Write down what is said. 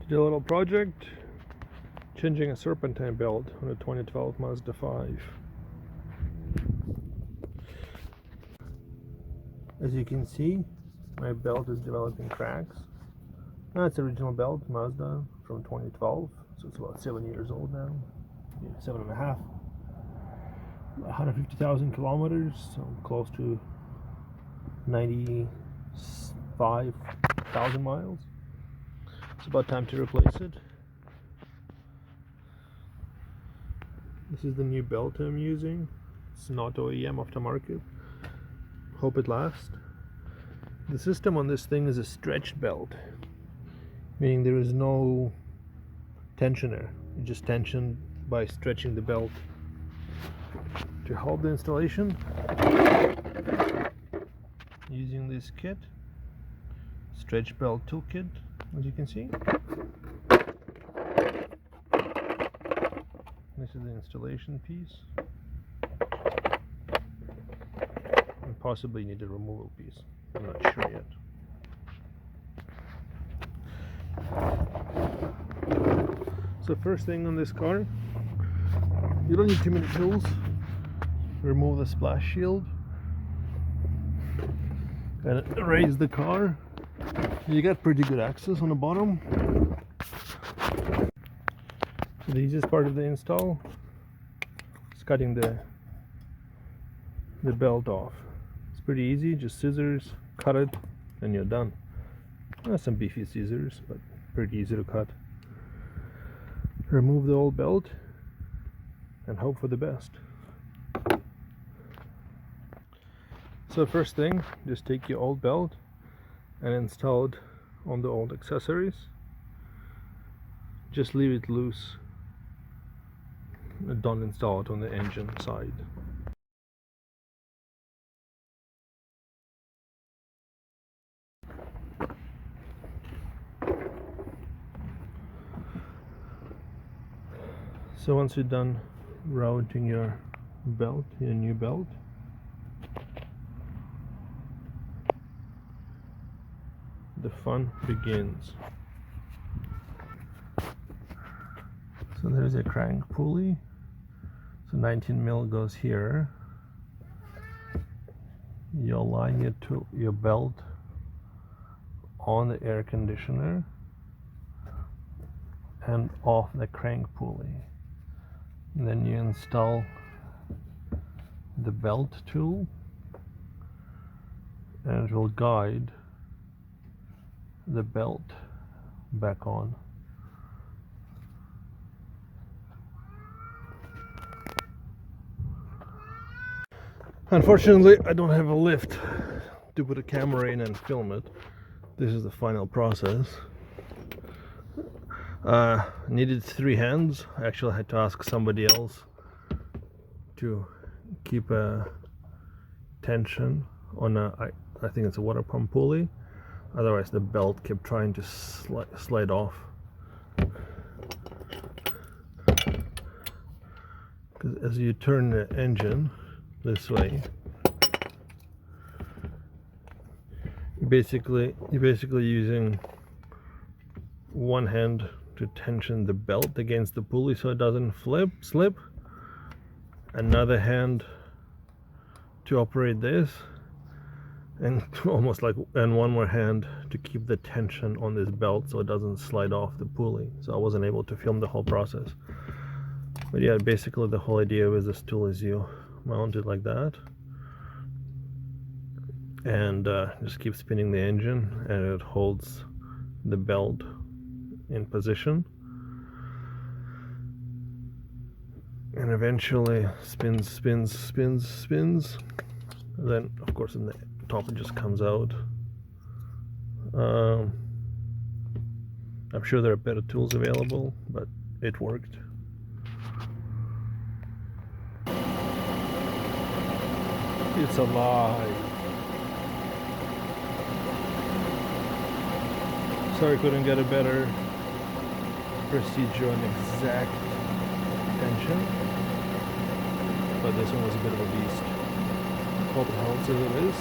The little project, changing a serpentine belt on a 2012 Mazda 5. As you can see, my belt is developing cracks. That's original belt, Mazda, from 2012, so it's about 7 years old now. Yeah, 7.5. 150,000 kilometers, so close to 95,000 miles. It's about time to replace it. This is the new belt I'm using. It's not OEM, aftermarket. Hope it lasts. The system on this thing is a stretched belt, meaning there is no tensioner. You just tension by stretching the belt. To help the installation, using this kit, stretch belt toolkit, as you can see. This is the installation piece, and possibly need a removal piece. I'm not sure yet. So first thing on this car, you don't need too many tools. Remove the splash shield and raise the car. You got pretty good access on the bottom. So the easiest part of the install is cutting the belt off. It's pretty easy, just scissors, cut it, and you're done. Some beefy scissors, but pretty easy to cut. Remove the old belt and hope for the best. So first thing, just take your old belt and install it on the old accessories. Just leave it loose. Don't install it on the engine side. So once you're done routing your belt, your new belt, the fun begins. So there's a crank pulley. So 19 mil goes here. You align your belt on the air conditioner and off the crank pulley. And then you install the belt tool, and it will guide the belt back on. Unfortunately, I don't have a lift to put a camera in and film it. This is the final process. Needed 3 hands. I actually had to ask somebody else to keep a tension on I think it's a water pump pulley. Otherwise the belt kept trying to slide off. Because as you turn the engine this way, you're basically using one hand to tension the belt against the pulley so it doesn't slip. Another hand to operate this, and and one more hand to keep the tension on this belt so it doesn't slide off the pulley. So I wasn't able to film the whole process. But yeah, basically the whole idea with this tool is you mount it like that and just keep spinning the engine, and it holds the belt in position, and eventually spins. And then of course in the top it just comes out. I'm sure there are better tools available, but it worked. It's alive. Sorry, couldn't get a better procedure on exact tension, but this one was a bit of a beast. Hope it helps as it is.